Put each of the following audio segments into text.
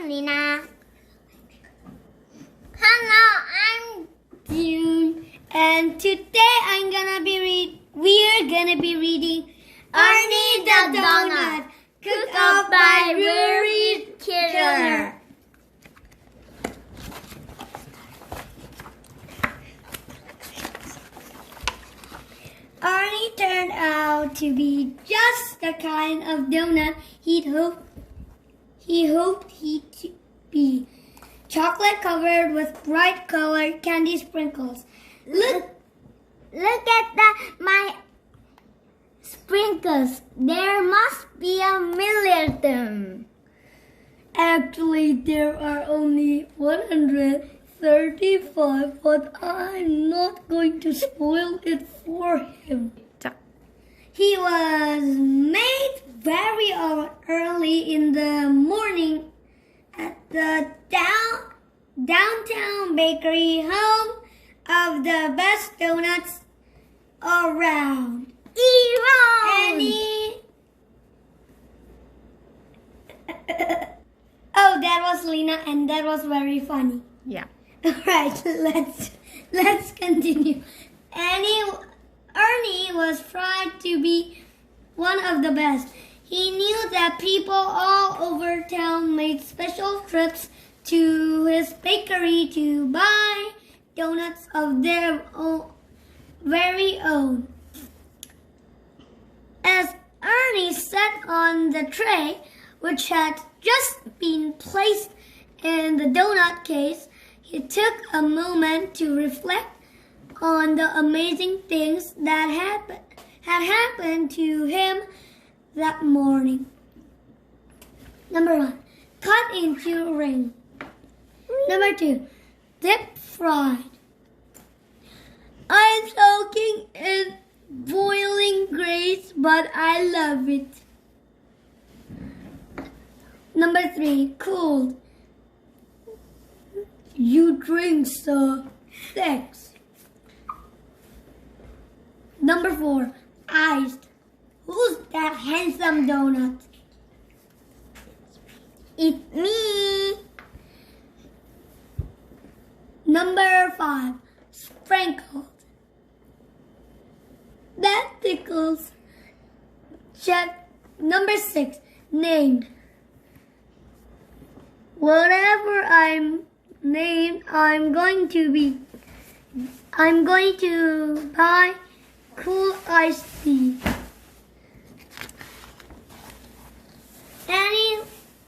Lina. Hello, I'm June. And today we're gonna be reading Arnie the Doughnut, cooked up by Keller. Arnie turned out to be just the kind of donut he hoped he'd be. Chocolate covered with bright colored candy sprinkles. Look at my sprinkles. There must be a million of them. Actually, there are only 135, but I'm not going to spoil it for him. He was made very early in the morning at the downtown bakery, home of the best donuts around. Oh, that was Lena, and that was very funny. Yeah. Alright, let's continue. Arnie was proud to be one of the best. He knew that people all over town made special trips to his bakery to buy donuts of their very own. As Arnie sat on the tray, which had just been placed in the donut case, he took a moment to reflect on the amazing things that had happened to him that morning. Number 1, cut into ring. Number 2, deep fried. I'm soaking in boiling grace, but I love it. Number 3, cooled. You drink so thanks. Number 4, iced. Who's that handsome donut? It's me. Number 5, sprinkled. That tickles. Check. Number 6, named. Whatever I'm named, I'm going to buy cool iced tea.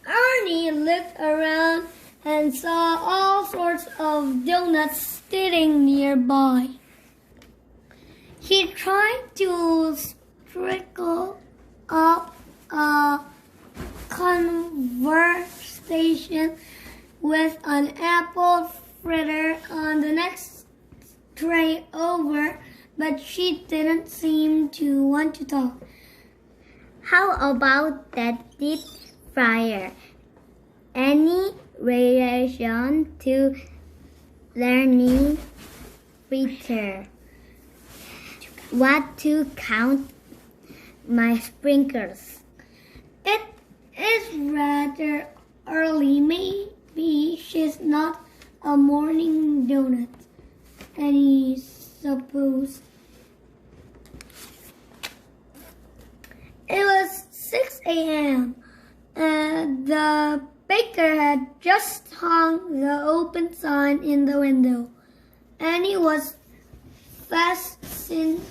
Arnie looked around and saw all sorts of donuts sitting nearby. He tried to strike up a conversation with an apple fritter on the next tray over, but she didn't seem to want to talk. How about that deep fryer? Any relation to learning fritter? What to count my sprinkles? It is rather early. Maybe she's not a morning donut. Any suppose? It was 6 a.m. and the baker had just hung the open sign in the window. Annie was fascinated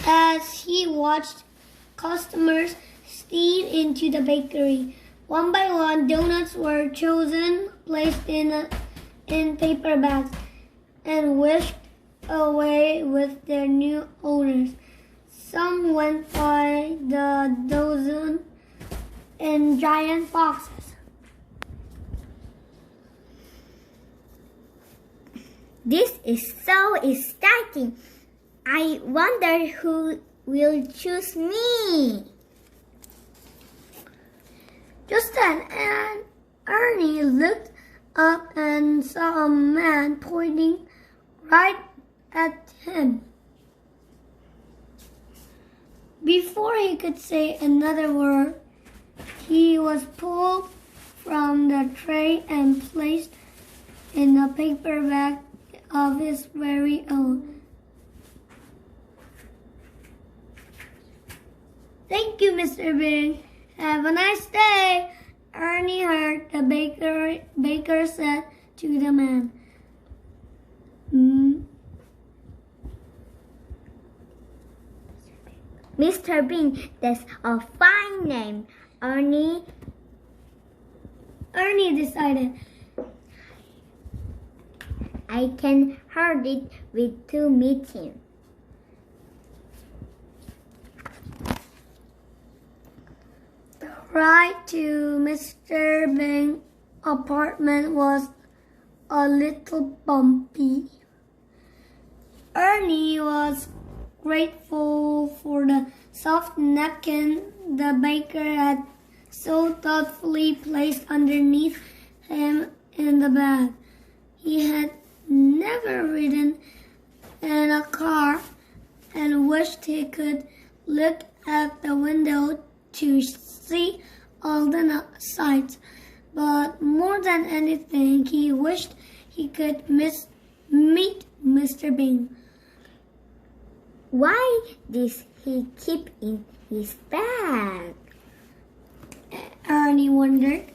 as he watched customers steam into the bakery. One by one, donuts were chosen, placed in paper bags, and whisked away with their new owners. Some went by the dozen in giant boxes. This is so exciting. I wonder who will choose me. Just then, Arnie looked up and saw a man pointing right at him. Before he could say another word, He was pulled from the tray and placed in a paper bag of his very own. Thank you, Mr. Bing. Have a nice day. Arnie heard the baker said to the man. Mr. Bean, that's a fine name. Arnie decided. I can hardly wait to meet him. The ride to Mr. Bing's apartment was a little bumpy. Arnie was grateful for the soft napkin the baker had so thoughtfully placed underneath him in the bag. He had never ridden in a car and wished he could look out the window to see all the sights. But more than anything, he wished he could meet Mr. Bing. Why does he keep in his bag? Arnie wondered.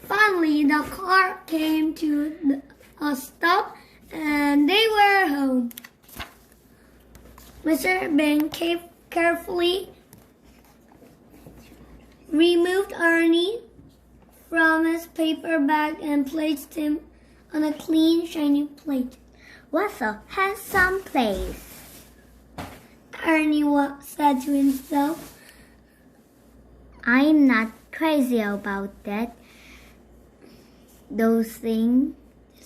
Finally, the car came to a stop and they were home. Mr. Bing carefully removed Arnie from his paper bag and placed him on a clean, shiny plate. What a handsome place. Arnie said to himself. I'm not crazy about that. Those things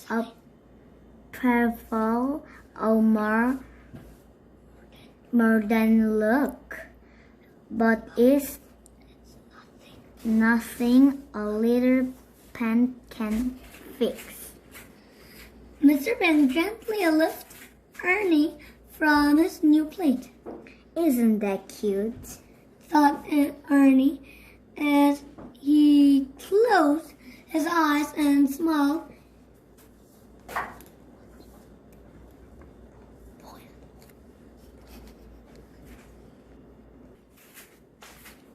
are powerful or more than look. But it's nothing a little pen can fix. Mr. Bing gently lifted Arnie from his new plate. Isn't that cute? Thought Arnie as he closed his eyes and smiled.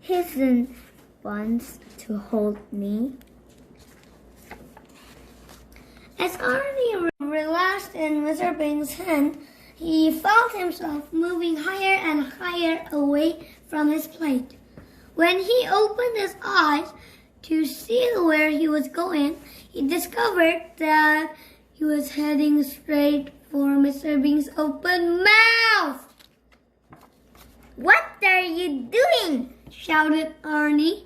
He wants to hold me. As Arnie relaxed in Mr. Bing's hand, he felt himself moving higher and higher away from his plate. When he opened his eyes to see where he was going, he discovered that he was heading straight for Mr. Bing's open mouth. What are you doing? Shouted Arnie.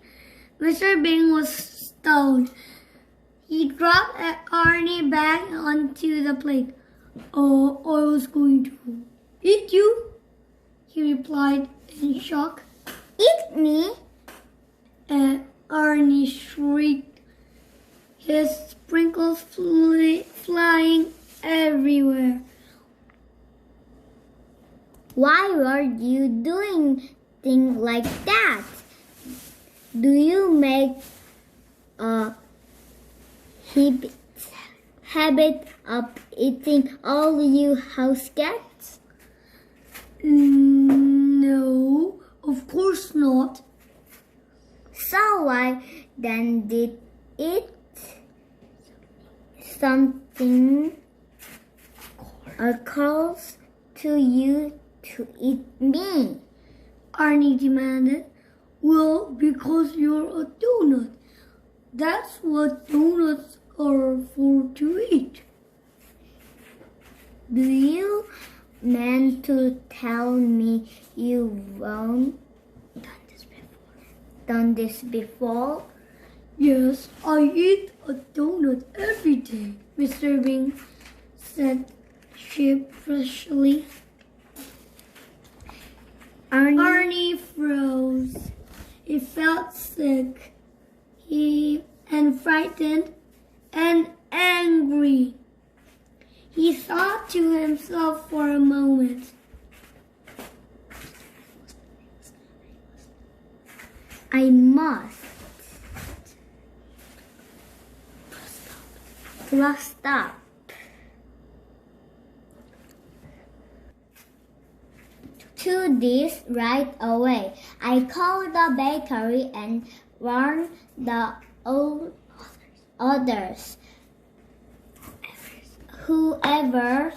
Mr. Bing was stoned. He dropped Arnie back onto the plate. Oh, I was going to eat you, he replied in shock. Eat me? Arnie shrieked, his sprinkles flying everywhere. Why were you doing things like that? Do you make a habit of eating all you house cats? No, of course not. So why then did it something occurs to you to eat me? Arnie demanded. Well, because you're a donut. That's what donuts are for, to eat. Do you mean to tell me you won't done this before? Yes, I eat a donut every day, Mr. Bing said sheepishly. Arnie froze. He felt sick and frightened and angry. He thought to himself for a moment. I must Stop. To this right away. I called the bakery and warned the others. Whoever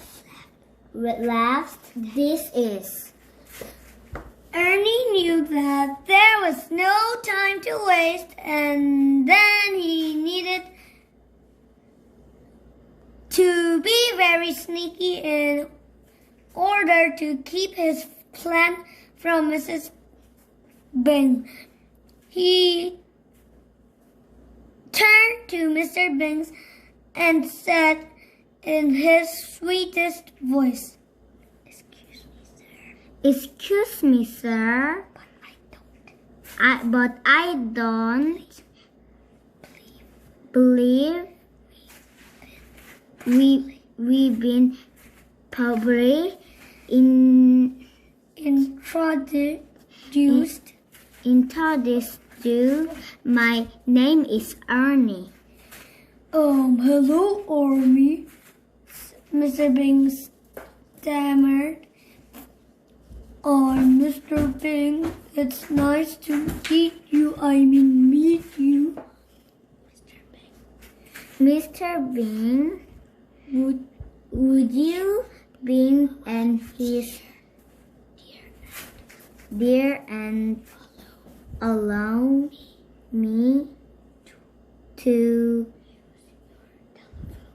left this is. Ernie knew that there was no time to waste, and then he needed to be very sneaky in order to keep his plan from Mrs. Bing. He turned to Mr. Bing and said in his sweetest voice, Excuse me, sir. But I don't believe we've been publicly introduced. My name is Arnie. Hello, Arnie, Mr. Bing stammered. I'm Mr. Bing. It's nice to meet you. Mr. Bing, would you Bing and his dear and allow me to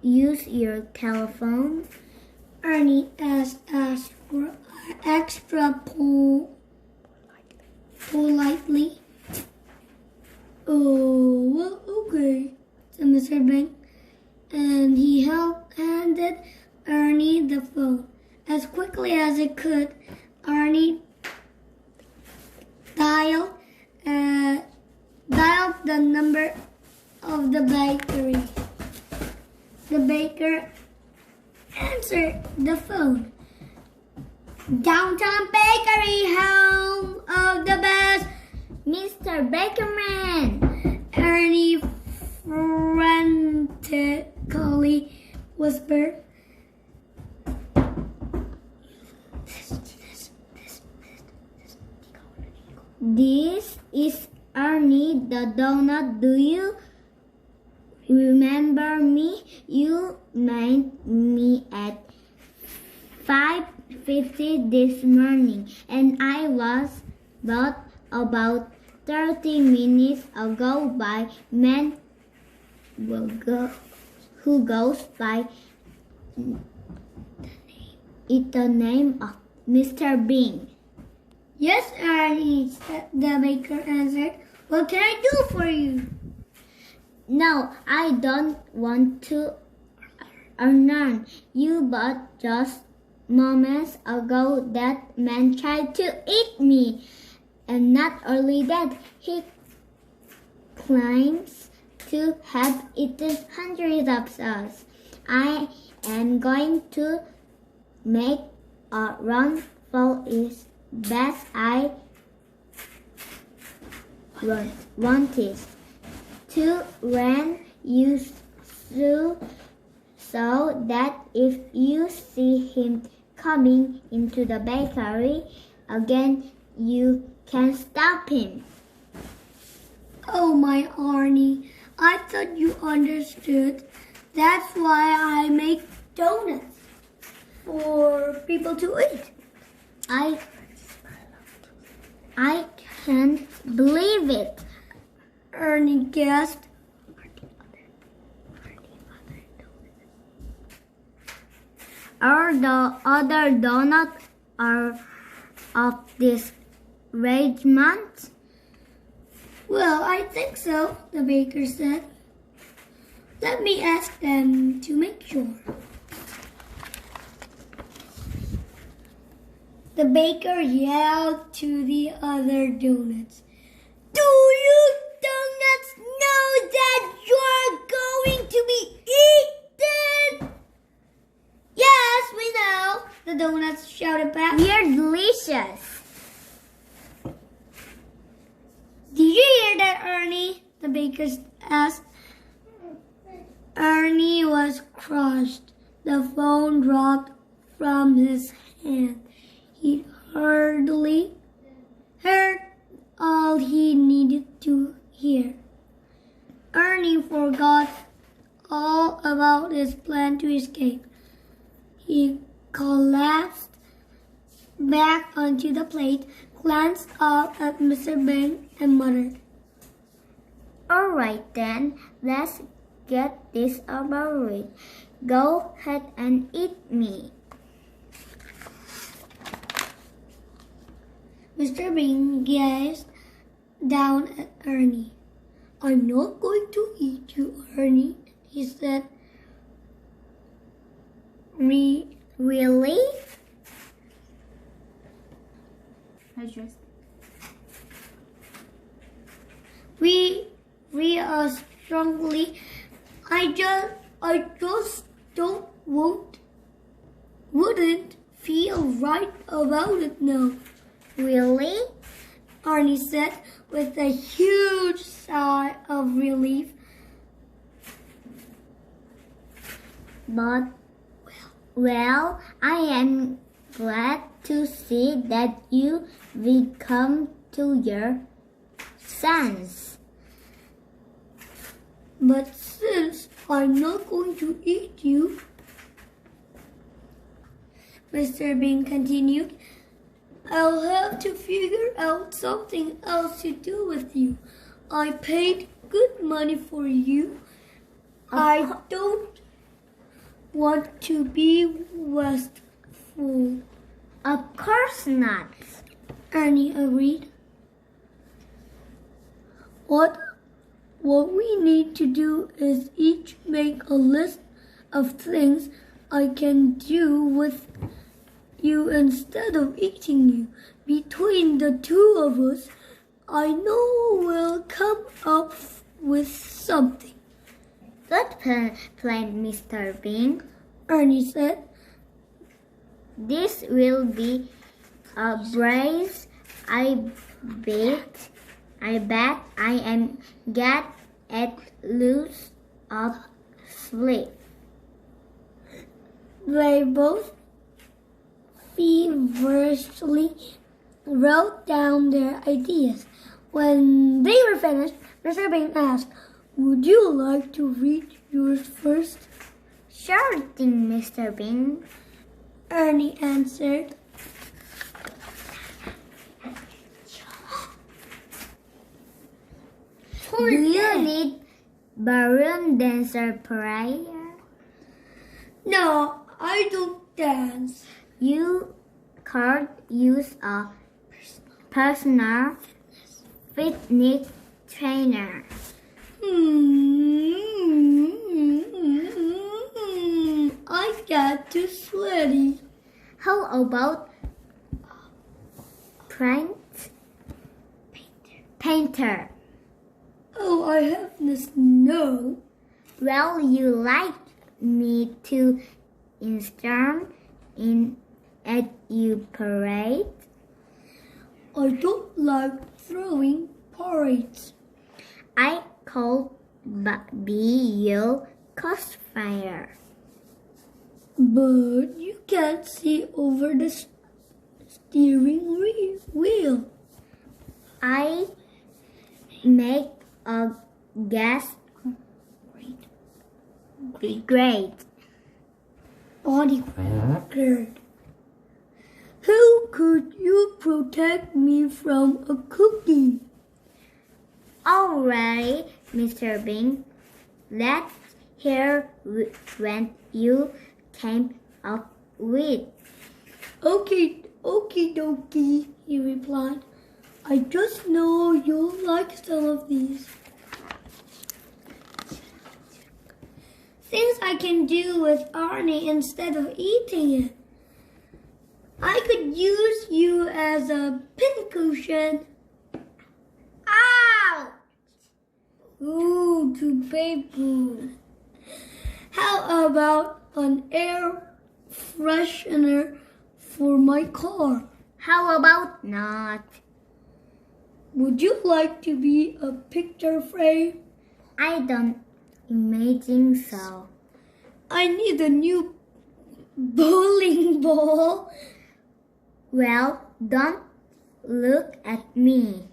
use your telephone? Ernie asked extra politely. Oh, well, okay, said Mr. Bing, and he handed Ernie the phone. As quickly as he could, Ernie dialed the number of the bakery. The baker answered the phone. Downtown Bakery, home of the best, Mr. Bakerman! Ernie frantically whispered. This is Arnie the Doughnut. Do you remember me? You met me at 5:50 this morning, and I was about 30 minutes ago by man who goes by the name of Mr. Bing. Yes, Ernie, the baker answered. What can I do for you? No, I don't want to earn you, but just moments ago that man tried to eat me. And not only that, he claims to have eaten hundreds of us. I am going to make a run for his best I wanted to run you through so that if you see him coming into the bakery again, you can stop him. Oh, my Arnie, I thought you understood. That's why I make donuts for people to eat. I can't believe it. Ernie gasped. Are the other donuts are of this regiment? Well, I think so, the baker said. Let me ask them to make sure. The baker yelled to the other donuts. Do you donuts know that you're going to be eaten? Yes, we know, the donuts shouted back. We're delicious. Did you hear that, Ernie? The baker asked. Arnie was crushed. The phone dropped from his hand. He hardly heard all he needed to hear. Arnie forgot all about his plan to escape. He collapsed back onto the plate, glanced up at Mr. Bing, and muttered, All right then, let's get this over with. Go ahead and eat me. Mr. Bing gazed down at Arnie. I'm not going to eat you, Arnie, he said. Really? We are strongly. I just wouldn't feel right about it now. Really? Arnie said with a huge sigh of relief. But, well, I am glad to see that you will come to your sense. But since I'm not going to eat you, Mr. Bing continued, I'll have to figure out something else to do with you. I paid good money for you. I don't want to be wasteful. Of course not, Arnie agreed. What we need to do is each make a list of things I can do with you instead of eating you. Between the two of us, I know we'll come up with something. Good plan, Mr. Bing. Arnie said. This will be a breeze. I bet I am get at loose of sleep. They both feverishly wrote down their ideas. When they were finished, Mr. Bing asked, Would you like to read yours first? Sure thing, Mr. Bing. Arnie answered. Do you need balloon dancer prayer? No, I don't dance. You could use a personal fitness trainer. I got too sweaty. How about painter? Oh, I have no. Well, you like me to install at you parade? I don't like throwing parades. I could be your crossfire. But you can't see over the steering wheel. I make a gas great. Bodyguard. How could you protect me from a cookie? Alright, Mr. Bing. Let's hear when you came up with. Okay, dokie, he replied. I just know you'll like some of these. Things I can do with Arnie instead of eating it. I could use you as a pincushion. Ow! Ooh, too painful. How about an air freshener for my car? How about not? Would you like to be a picture frame? I don't imagine so. I need a new bowling ball. Well, don't look at me.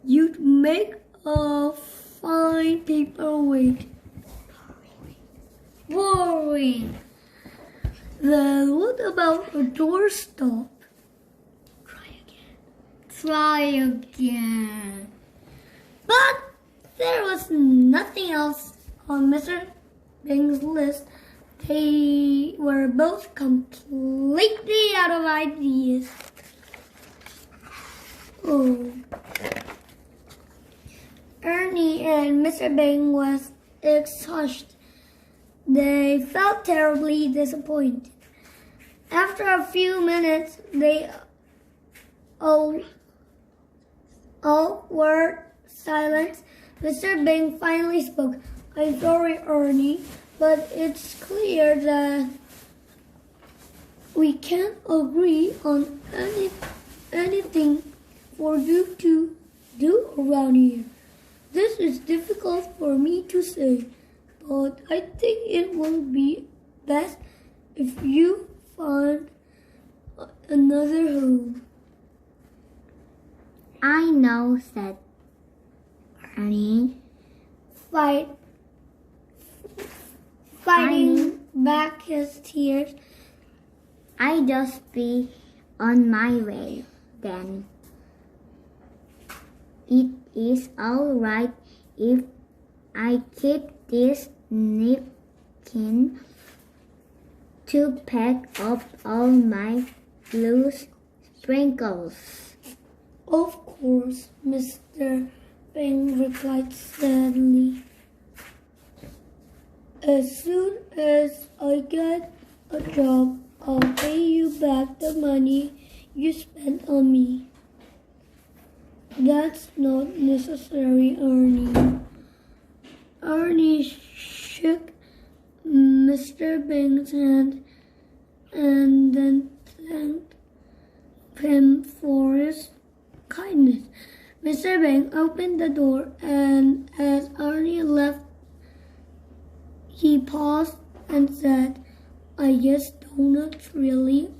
You'd make a fine paperweight. Boring. Then what about a doorstop? Try again. But there was nothing else on Mr. Bing's list. They were both completely out of ideas. Oh. Ernie and Mr. Bing was exhausted. They felt terribly disappointed. After a few minutes, they all were silent. Mr. Bing finally spoke. I'm sorry, Ernie, but it's clear that we can't agree on anything for you to do around here. This is difficult for me to say, but I think it will be best if you find another home. I know, said Arnie. Fighting back his tears. I just be on my way then. It is all right if I keep this napkin to pack up all my blue sprinkles. Of course, Mr. Bing replied sadly. As soon as I get a job, I'll pay you back the money you spent on me. That's not necessary, Arnie. Arnie shook Mr. Bing's hand and then thanked him for his kindness. Mr. Bing opened the door, and as Arnie left, he paused and said, I guess donuts really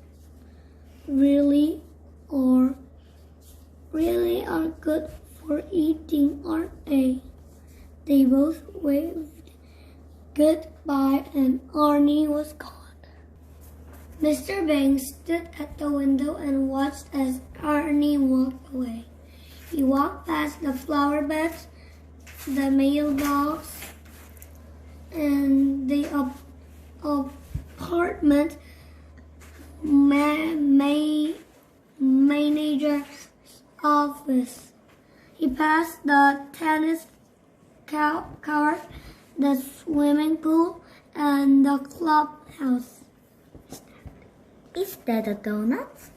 are good for eating, aren't they? They both waved goodbye and Arnie was gone. Mr. Bing stood at the window and watched as Arnie walked away. He walked past the flower beds, the mailbox, and the apartment manager's office. He passed the tennis court, the swimming pool, and the clubhouse. Is that a donut?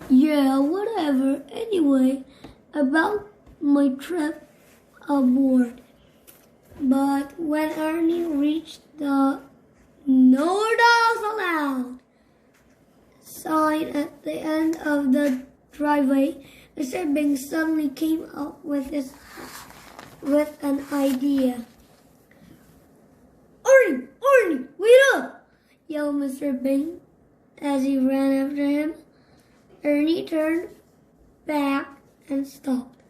Yeah, whatever. Anyway, about my trip aboard. But when Arnie reached the No Dogs Allowed sign at the end of the driveway, Mr. Bing suddenly came up with an idea. Arnie, wait up! Yelled Mr. Bing as he ran after him. Ernie turned back and stopped.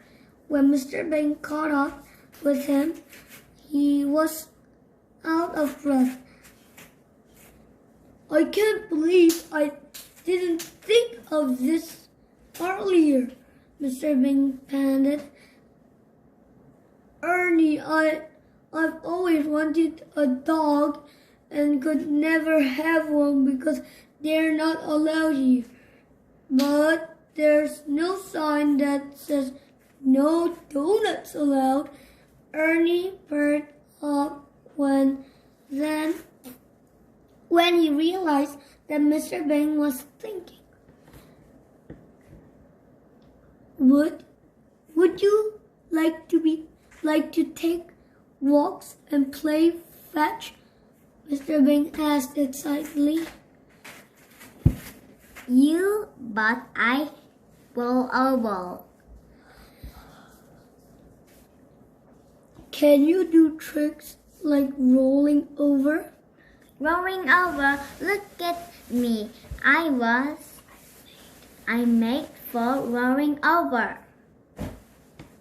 When Mr. Bing caught up with him, he was out of breath. I can't believe I didn't think of this earlier, Mr. Bing panted. Ernie, I've always wanted a dog and could never have one because they're not allowed here. But there's no sign that says no donuts allowed. Ernie perked up when he realized that Mr. Bing was thinking. Would you like to take walks and play fetch? Mr. Bing asked excitedly. But I will. Can you do tricks like rolling over? Rolling over, look at me. I made for rolling over.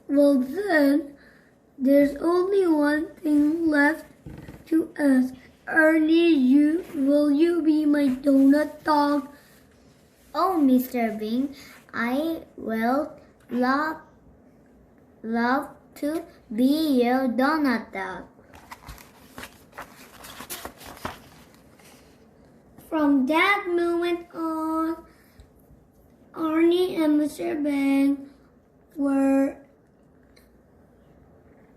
Well then, there's only one thing left to ask. Arnie, will you be my donut dog? Oh, Mr. Bean, I will love to be your donut dog. From that moment on, Arnie and Mr. Bang were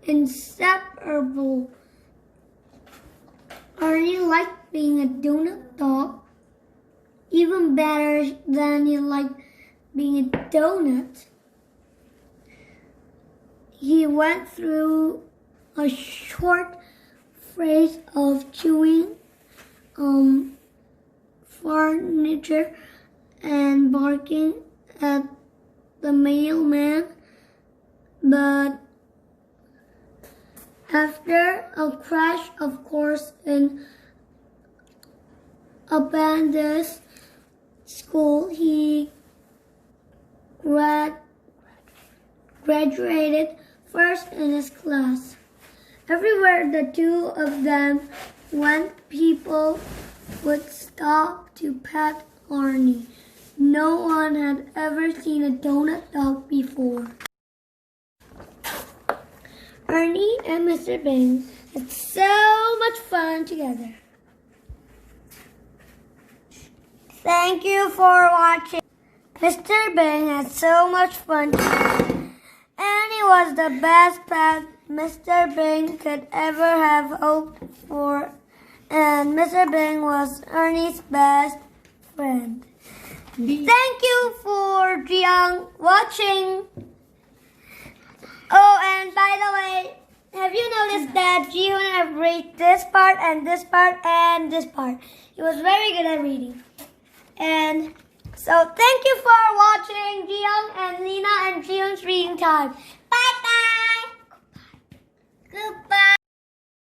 inseparable. Arnie liked being a donut dog even better than he liked being a donut. He went through a short phase of chewing furniture and barking at the mailman, but after a crash, of course, in abandoned school, he graduated first in his class. Everywhere the two of them went, people would stop to pet Arnie. No one had ever seen a donut dog before. Arnie and Mr. Bing had so much fun together. Thank you for watching. Mr. Bing had so much fun together, and he was the best pet Mr. Bing could ever have hoped for, and Mr. Bing was Ernie's best friend. Thank you for watching. Oh, and by the way, have you noticed that Jihoon have read this part and this part and this part? He was very good at reading. And so thank you for watching Jiyoung and Lena and Jihoon's reading time. Bye-bye. Goodbye.